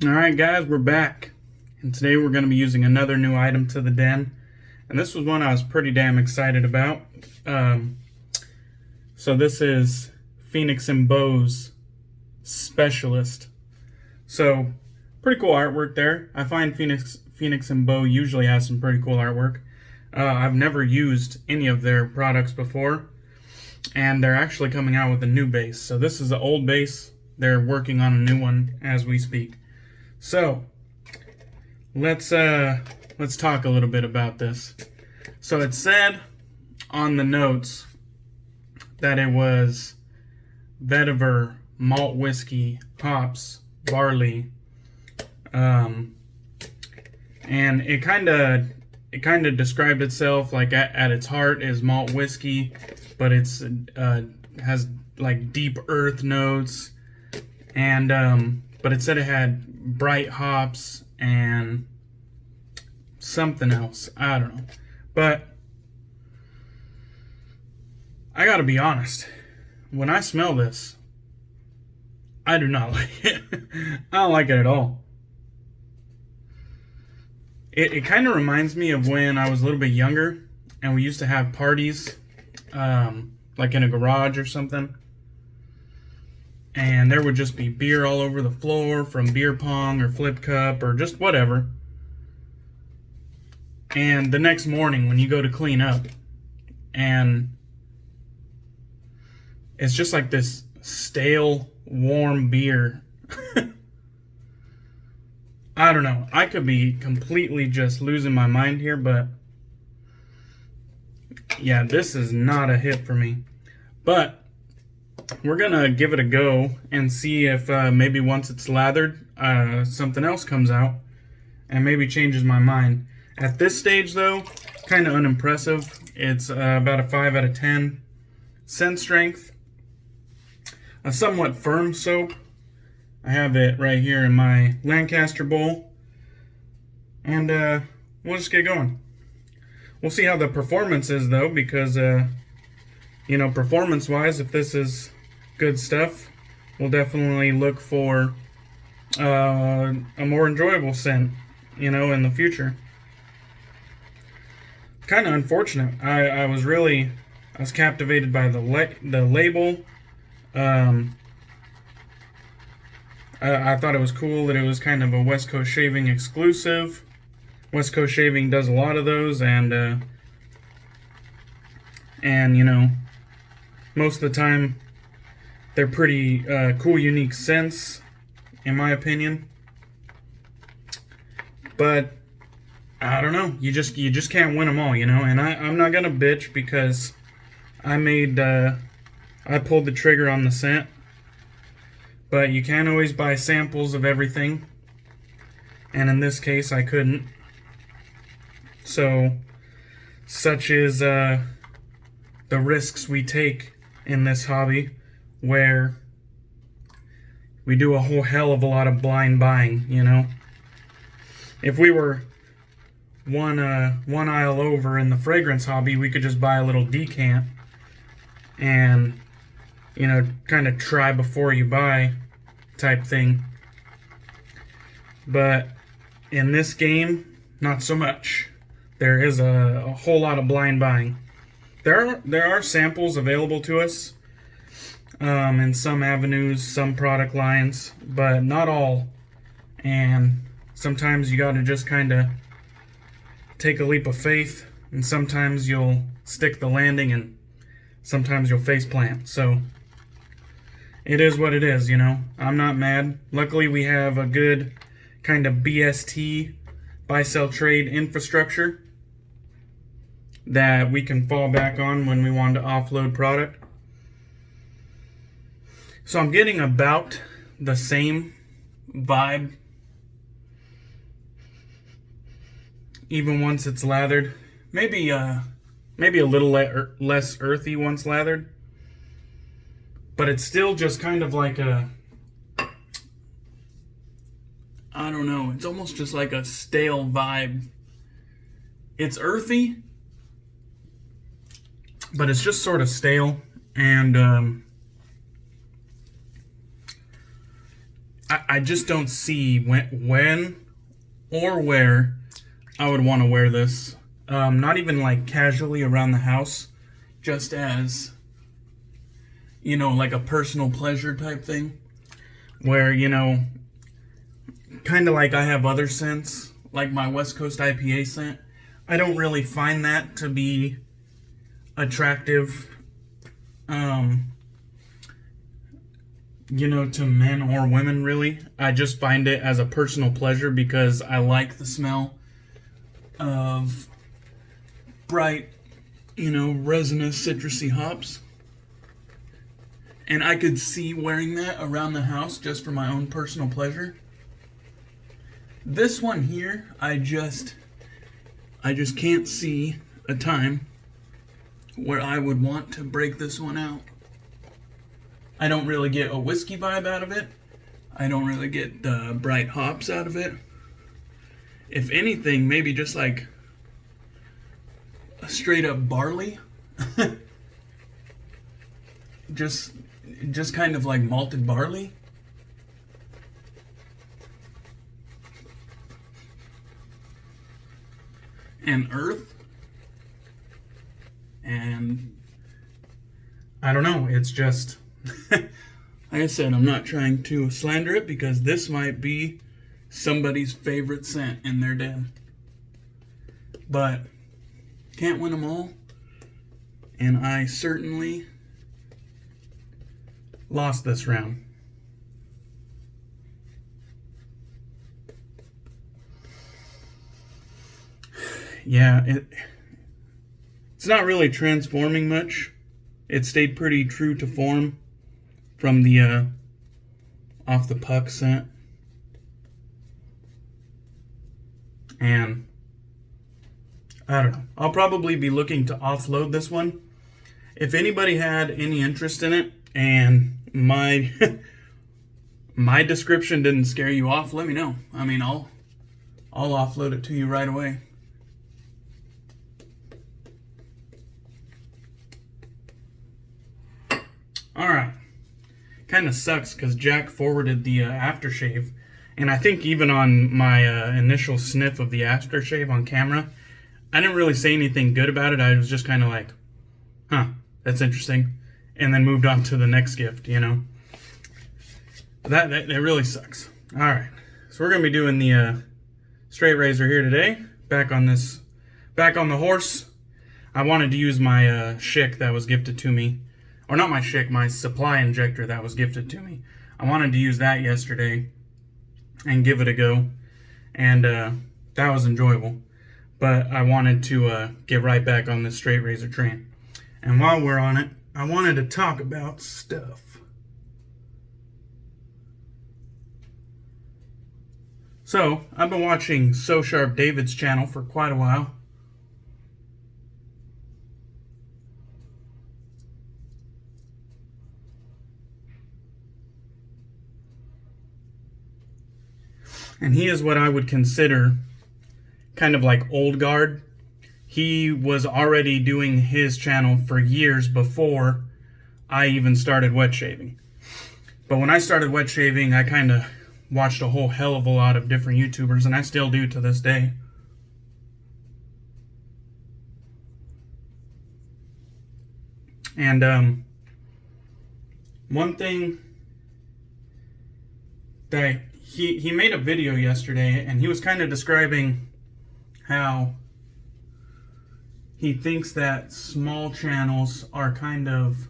Alright guys, we're back. And today we're going to be using another new item to the den. And this was one I was pretty damn excited about. So this is Phoenix and Beau's Specialist. So, pretty cool artwork there. I find Phoenix and Beau usually has some pretty cool artwork. I've never used any of their products before. And they're actually coming out with a new base. So this is an old base. They're working on a new one as we speak. So, let's talk a little bit about this. So it said on the notes that it was vetiver, malt whiskey, hops, barley, and it kind of described itself like at its heart is malt whiskey, but it's has like deep earth notes, and but it said it had bright hops and something else. I don't know. But I gotta be honest. When I smell this, I do not like it. I don't like it at all. It kind of reminds me of when I was a little bit younger and we used to have parties, like in a garage or something. And there would just be beer all over the floor from beer pong or flip cup or just whatever. And the next morning when you go to clean up, and it's just like this stale, warm beer. I don't know. I could be completely just losing my mind here, but yeah, this is not a hit for me. But we're gonna give it a go and see if maybe once it's lathered, something else comes out and maybe changes my mind. At this stage though, kind of unimpressive. It's about a 5 out of 10 scent strength. A somewhat firm soap. I have it right here in my Lancaster bowl. And we'll just get going. We'll see how the performance is though, because you know, performance-wise, if this is good stuff, we'll definitely look for a more enjoyable scent, you know, in the future. Kind of unfortunate. I was captivated by the label. I thought it was cool that it was kind of a West Coast Shaving exclusive. West Coast Shaving does a lot of those, and you know, most of the time they're pretty cool, unique scents, in my opinion. But I don't know. You just can't win them all, you know. And I'm not gonna bitch because I pulled the trigger on the scent. But you can't always buy samples of everything, and in this case, I couldn't. So, such is the risks we take in this hobby, where we do a whole hell of a lot of blind buying, you know. If we were one aisle over in the fragrance hobby, we could just buy a little decant and, you know, kind of try before you buy type thing. But in this game, not so much. There is a whole lot of blind buying. There are samples available to us in some avenues, some product lines, but not all. And sometimes you gotta just kind of take a leap of faith, and sometimes you'll stick the landing, and sometimes you'll face plant. So it is what it is, you know. I'm not mad. Luckily, we have a good kind of BST, buy, sell, trade infrastructure that we can fall back on when we want to offload product. So I'm getting about the same vibe, even once it's lathered. Maybe a little less earthy once lathered. But it's still just kind of like a, I don't know, it's almost just like a stale vibe. It's earthy, but it's just sort of stale, and I just don't see when or where I would want to wear this. Not even like casually around the house, just as, you know, like a personal pleasure type thing. Where, you know, kind of like I have other scents, like my West Coast IPA scent. I don't really find that to be attractive, you know, to men or women, really. I just find it as a personal pleasure because I like the smell of bright, you know, resinous, citrusy hops. And I could see wearing that around the house just for my own personal pleasure. This one here, I just can't see a time where I would want to break this one out. I don't really get a whiskey vibe out of it. I don't really get the bright hops out of it. If anything, maybe just like a straight up barley. just kind of like malted barley. And earth. And I don't know, it's just like I said, I'm not trying to slander it because this might be somebody's favorite scent in their den. But can't win them all. And I certainly lost this round. Yeah, it's not really transforming much. It stayed pretty true to form from the off the puck scent. And I don't know. I'll probably be looking to offload this one. If anybody had any interest in it and my my description didn't scare you off, let me know. I mean, I'll offload it to you right away. Alright. Kind of sucks because Jack forwarded the aftershave. And I think even on my initial sniff of the aftershave on camera, I didn't really say anything good about it. I was just kind of like, huh, that's interesting. And then moved on to the next gift, you know. That really sucks. Alright. So we're going to be doing the straight razor here today. Back on the horse. I wanted to use my Schick that was gifted to me. Or not my Schick, my supply injector that was gifted to me. I wanted to use that yesterday and give it a go. And that was enjoyable. But I wanted to get right back on this straight razor train. And while we're on it, I wanted to talk about stuff. So, I've been watching SoSharpDavid's channel for quite a while. And he is what I would consider kind of like old guard. He was already doing his channel for years before I even started wet shaving. But when I started wet shaving, I kind of watched a whole hell of a lot of different YouTubers, and I still do to this day. And one thing that he made a video yesterday, and he was kind of describing how he thinks that small channels are kind of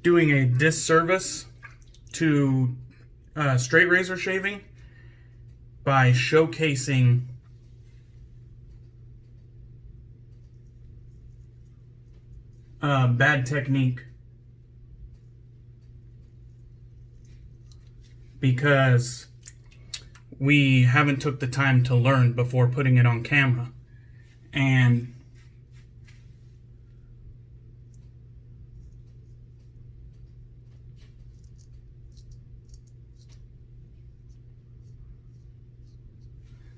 doing a disservice to straight razor shaving by showcasing bad technique, because we haven't took the time to learn before putting it on camera. And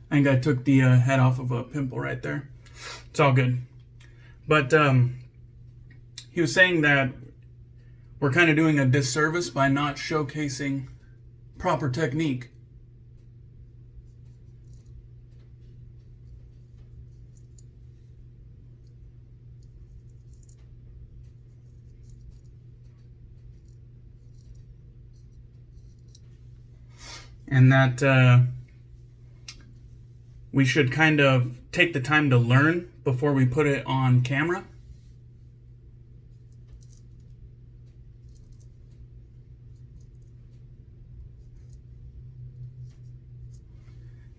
I think I took the head off of a pimple right there. It's all good. But he was saying that we're kind of doing a disservice by not showcasing proper technique. And that we should kind of take the time to learn before we put it on camera.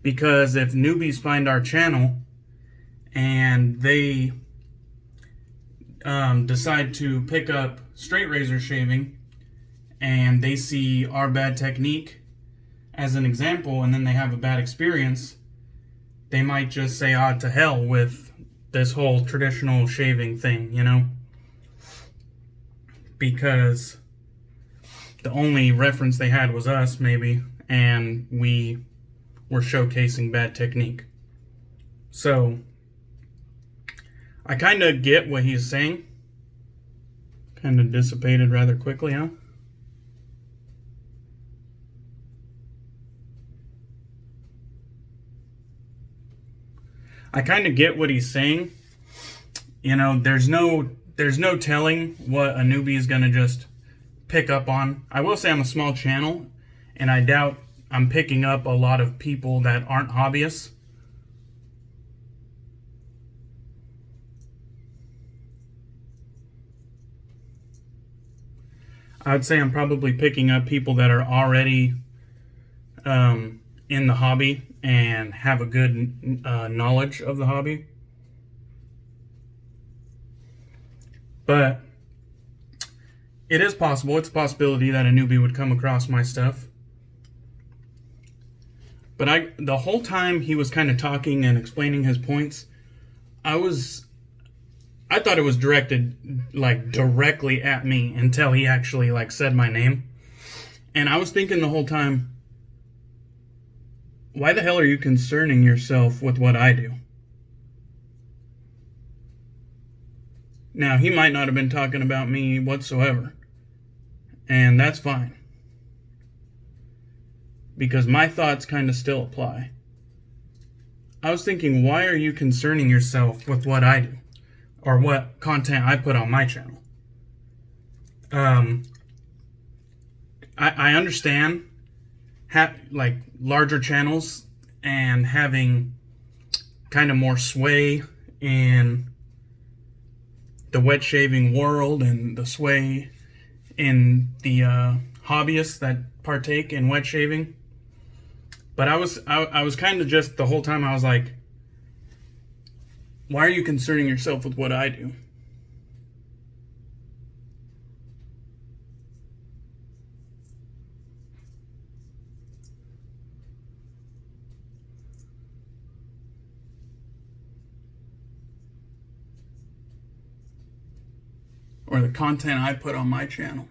Because if newbies find our channel and they decide to pick up straight razor shaving and they see our bad technique as an example, and then they have a bad experience, they might just say, "Ah, to hell with this whole traditional shaving thing," you know? Because the only reference they had was us, maybe, and we were showcasing bad technique. So, I kind of get what he's saying. Kind of dissipated rather quickly, huh? I kind of get what he's saying. You know, there's no telling what a newbie is going to just pick up on. I will say I'm a small channel, and I doubt I'm picking up a lot of people that aren't hobbyists. I would say I'm probably picking up people that are already in the hobby and have a good knowledge of the hobby. But it is possible, it's a possibility that a newbie would come across my stuff. But the whole time he was kind of talking and explaining his points, I thought it was directed like directly at me until he actually like said my name. And I was thinking the whole time, why the hell are you concerning yourself with what I do? Now, he might not have been talking about me whatsoever, and that's fine, because my thoughts kind of still apply. I was thinking, why are you concerning yourself with what I do, or what content I put on my channel? I understand like larger channels and having kind of more sway in the wet shaving world and the sway in the hobbyists that partake in wet shaving. But I was kind of just the whole time I was like, why are you concerning yourself with what I do? Or the content I put on my channel.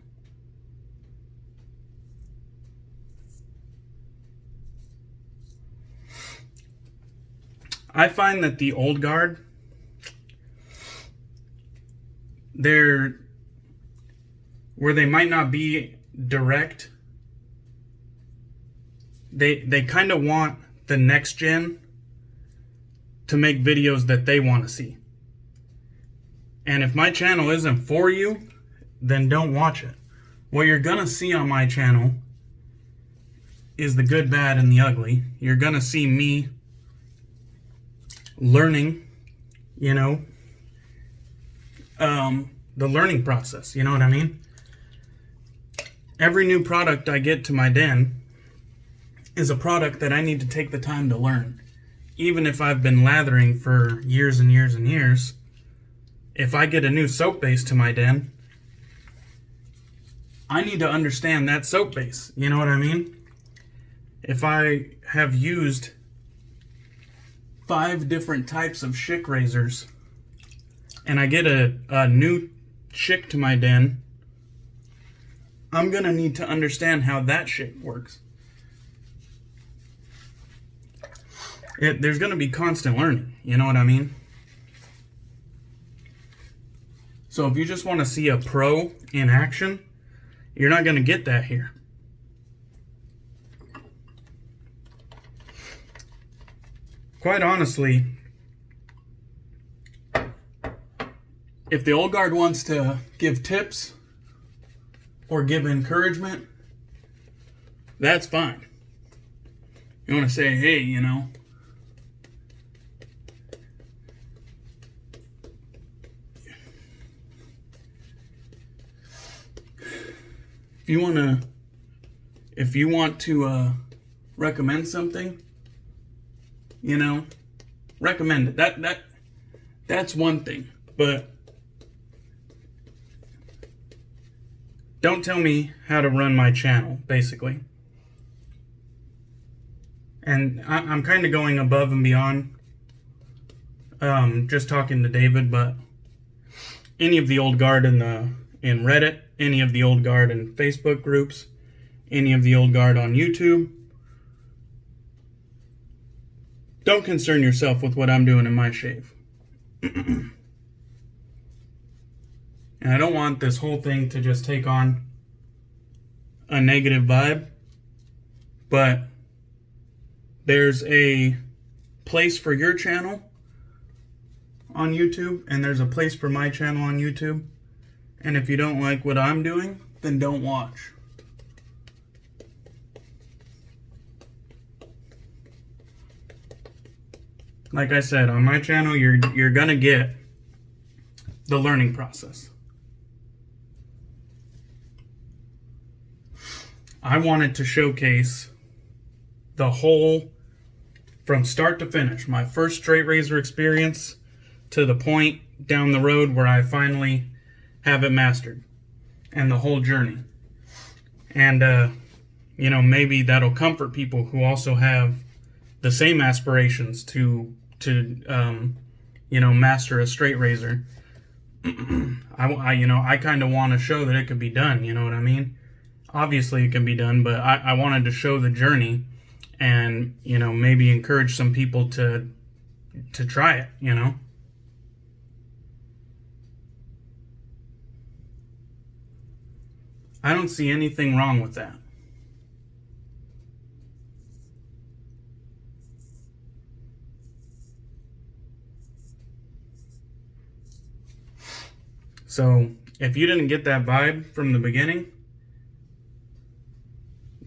I find that the old guard, where they might not be direct, they kind of want the next gen to make videos that they want to see. And if my channel isn't for you, then don't watch it. What you're gonna see on my channel is the good, bad, and the ugly. You're gonna see me learning, you know, the learning process, you know what I mean? Every new product I get to my den is a product that I need to take the time to learn. Even if I've been lathering for years and years and years, if I get a new soap base to my den, I need to understand that soap base. You know what I mean? If I have used 5 different types of shick razors and I get a new shick to my den, I'm going to need to understand how that shick works. There's going to be constant learning. You know what I mean? So if you just want to see a pro in action, you're not going to get that here. Quite honestly, if the old guard wants to give tips or give encouragement, that's fine. You want to say, hey, you know, if you want to recommend something, you know, recommend it. That's one thing, but don't tell me how to run my channel, basically. And I'm kind of going above and beyond just talking to David, but any of the old guard in Reddit, any of the old guard in Facebook groups, any of the old guard on YouTube, don't concern yourself with what I'm doing in my shave. And I don't want this whole thing to just take on a negative vibe, but there's a place for your channel on YouTube, and there's a place for my channel on YouTube. And if you don't like what I'm doing, then don't watch. Like I said, on my channel, you're gonna get the learning process. I wanted to showcase the whole, from start to finish, my first straight razor experience to the point down the road where I finally have it mastered, and the whole journey. And you know, maybe that'll comfort people who also have the same aspirations to you know, master a straight razor. I kind of want to show that it could be done, you know what I mean? Obviously it can be done, but I wanted to show the journey and, you know, maybe encourage some people to try it, you know? I don't see anything wrong with that. So, if you didn't get that vibe from the beginning,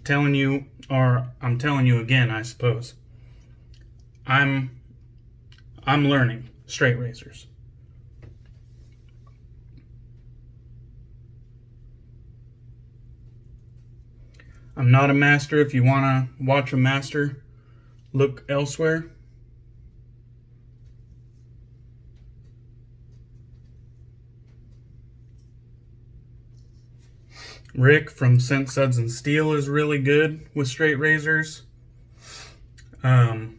I'm telling you again, I suppose. I'm learning straight razors. I'm not a master. If you want to watch a master, look elsewhere. Rick from Scent Suds and Steel is really good with straight razors. Anthony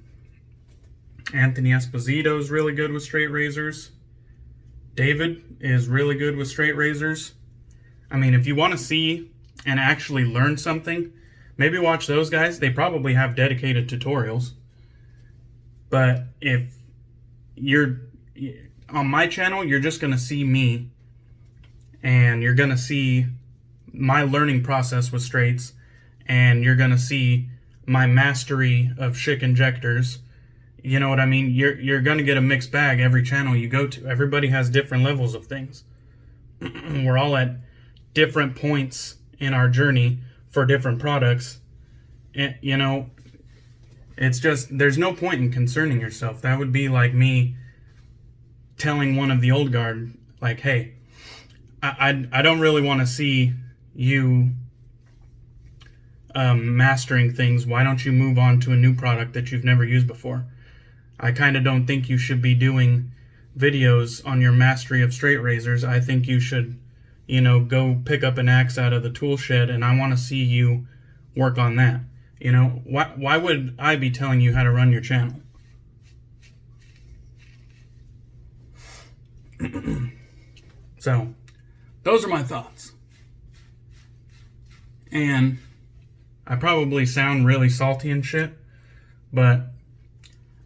Esposito is really good with straight razors. David is really good with straight razors. I mean, if you want to see and actually learn something, maybe watch those guys. They probably have dedicated tutorials. But if you're on my channel, you're just going to see me, and you're going to see my learning process with straights, and you're going to see my mastery of Schick injectors. You know what I mean? You're going to get a mixed bag every channel you go to. Everybody has different levels of things. We're all at different points in our journey for different products. And, you know, it's just, there's no point in concerning yourself. That would be like me telling one of the old guard, like, hey, I don't really want to see you mastering things. Why don't you move on to a new product that you've never used before? I kind of don't think you should be doing videos on your mastery of straight razors. I think you should, you know, go pick up an axe out of the tool shed, and I want to see you work on that. You know, why would I be telling you how to run your channel? So, those are my thoughts. And I probably sound really salty and shit, but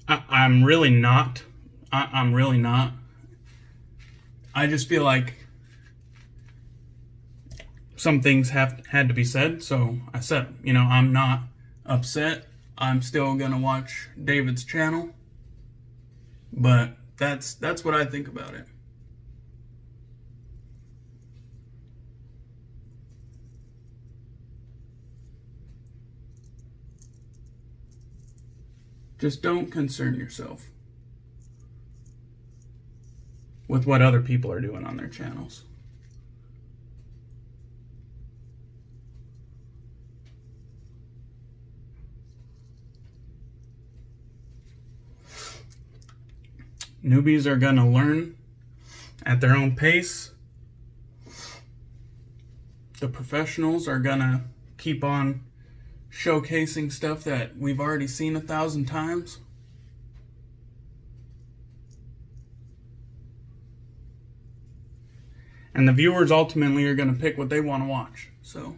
I'm really not. I'm really not. I just feel like some things had to be said, so I said, you know, I'm not upset. I'm still gonna watch David's channel, but that's what I think about it. Just don't concern yourself with what other people are doing on their channels. Newbies are going to learn at their own pace. The professionals are going to keep on showcasing stuff that we've already seen 1,000 times. And the viewers ultimately are going to pick what they want to watch. So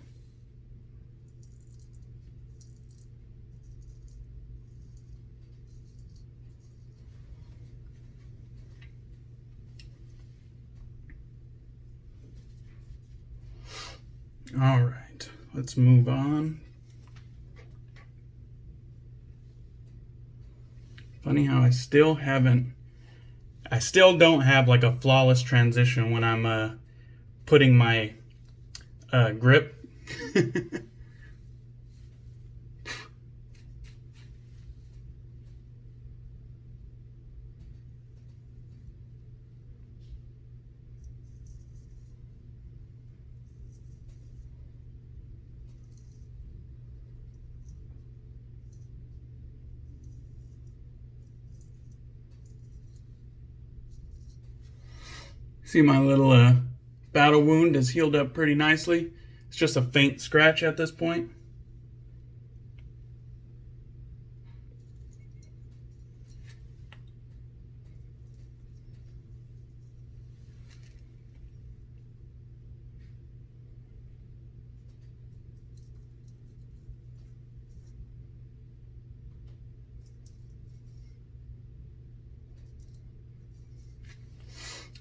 all right, let's move on. Funny how I still don't have like a flawless transition when I'm putting my grip. See, my little battle wound has healed up pretty nicely. It's just a faint scratch at this point.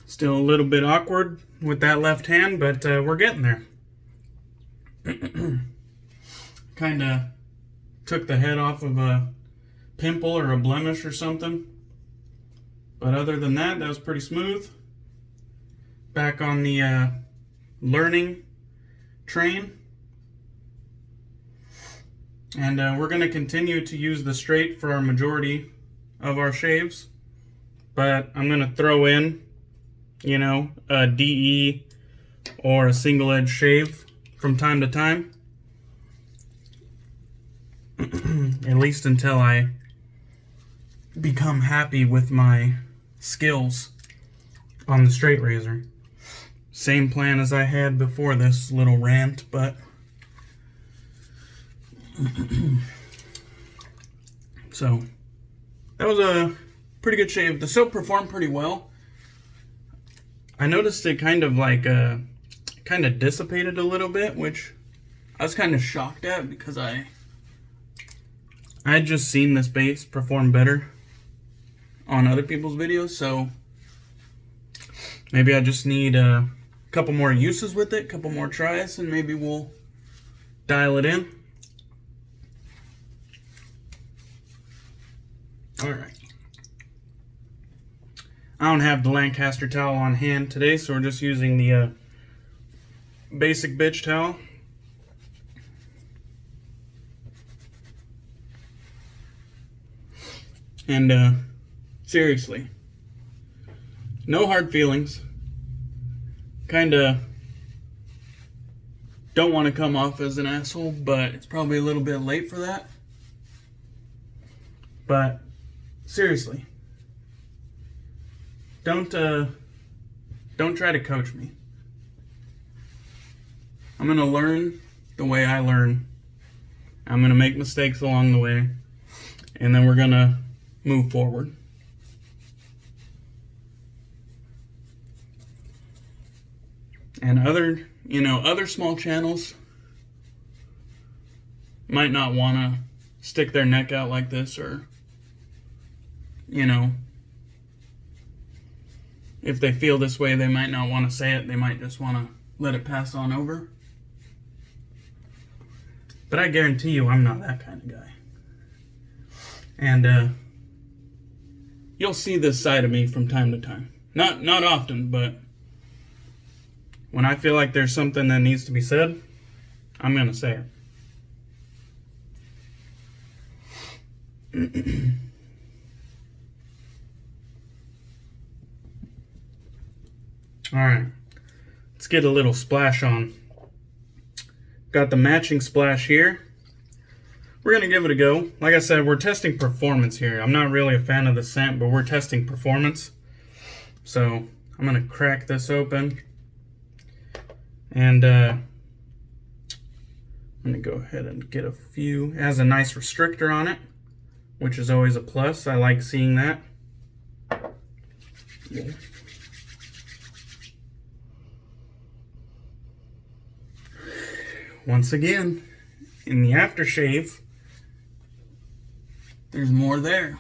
Still a little bit awkward with that left hand, but we're getting there. Kind of took the head off of a pimple or a blemish or something. But other than that, that was pretty smooth. Back on the learning train. And we're going to continue to use the straight for our majority of our shaves. But I'm going to throw in, you know, a DE or a single edge shave from time to time. At least until I become happy with my skills on the straight razor. Same plan as I had before this little rant, but so that was a pretty good shave. The soap performed pretty well. I noticed it kind of dissipated a little bit, which I was kind of shocked at because I had just seen this base perform better on other people's videos, so maybe I just need a couple more uses with it, a couple more tries, and maybe we'll dial it in. Alright. I don't have the Lancaster towel on hand today, so we're just using the basic bitch towel. And seriously, no hard feelings. Kinda don't want to come off as an asshole, but it's probably a little bit late for that. But seriously, don't try to coach me. I'm gonna learn the way I learn. I'm gonna make mistakes along the way, and then we're gonna move forward. And other small channels might not want to stick their neck out like this, or, you know, if they feel this way, they might not want to say it. They might just want to let it pass on over. But I guarantee you I'm not that kind of guy. And you'll see this side of me from time to time. Not often, but when I feel like there's something that needs to be said, I'm going to say it. Alright, let's get a little splash on. Got the matching splash here. We're going to give it a go. Like I said, we're testing performance here. I'm not really a fan of the scent, but we're testing performance. So I'm going to crack this open. And I'm going to go ahead and get a few. It has a nice restrictor on it, which is always a plus. I like seeing that. Yeah. Once again, in the aftershave, there's more there.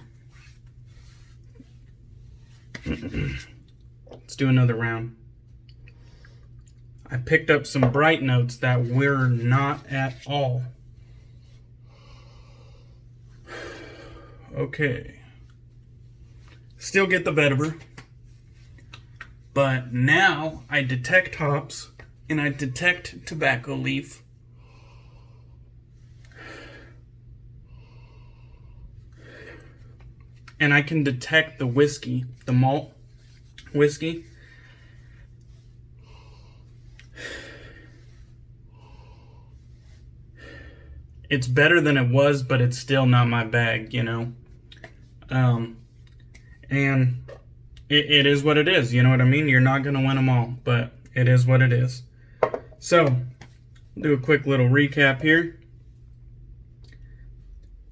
Let's do another round. I picked up some bright notes that we're not at all. Okay. Still get the vetiver. But now I detect hops and I detect tobacco leaf. And I can detect the whiskey, the malt whiskey. It's better than it was, but it's still not my bag, you know. And it is what it is, you know what I mean? You're not going to win them all, but it is what it is. So, do a quick little recap here.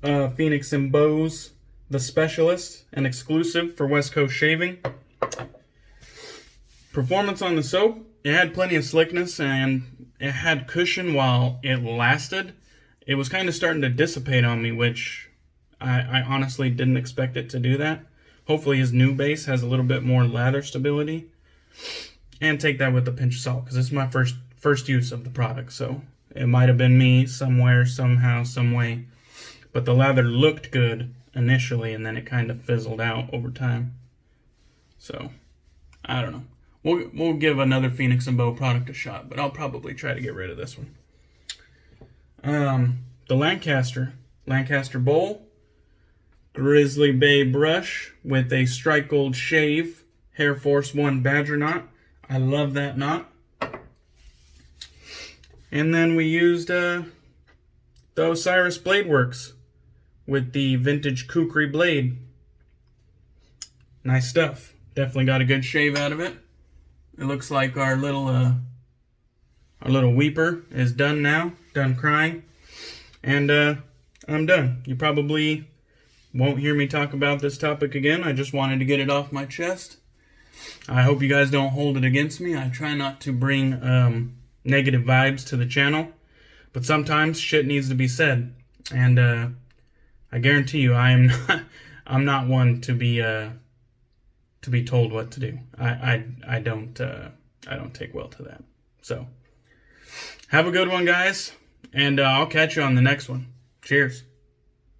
Phoenix and Beau's The Specialist, an exclusive for West Coast shaving. Performance on the soap, it had plenty of slickness and it had cushion while it lasted. It was kind of starting to dissipate on me, which I honestly didn't expect it to do that. Hopefully his new base has a little bit more lather stability. And take that with a pinch of salt, because this is my first use of the product. So it might have been me somewhere, somehow, some way. But the lather looked good initially, and then it kind of fizzled out over time. So, I don't know. We'll give another Phoenix and Beau product a shot, but I'll probably try to get rid of this one. The Lancaster bowl, Grizzly Bay brush with a strike gold shave, Hair Force 1 Badger knot. I love that knot. And then we used the Osiris Bladeworks with the vintage Kukri blade. Nice stuff. Definitely got a good shave out of it. It looks like our little weeper is done now, done crying. And I'm done. You probably won't hear me talk about this topic again. I just wanted to get it off my chest. I hope you guys don't hold it against me. I try not to bring negative vibes to the channel, but sometimes shit needs to be said. And I guarantee you, I'm not one to be told what to do. I don't take well to that. So have a good one, guys, and I'll catch you on the next one. Cheers.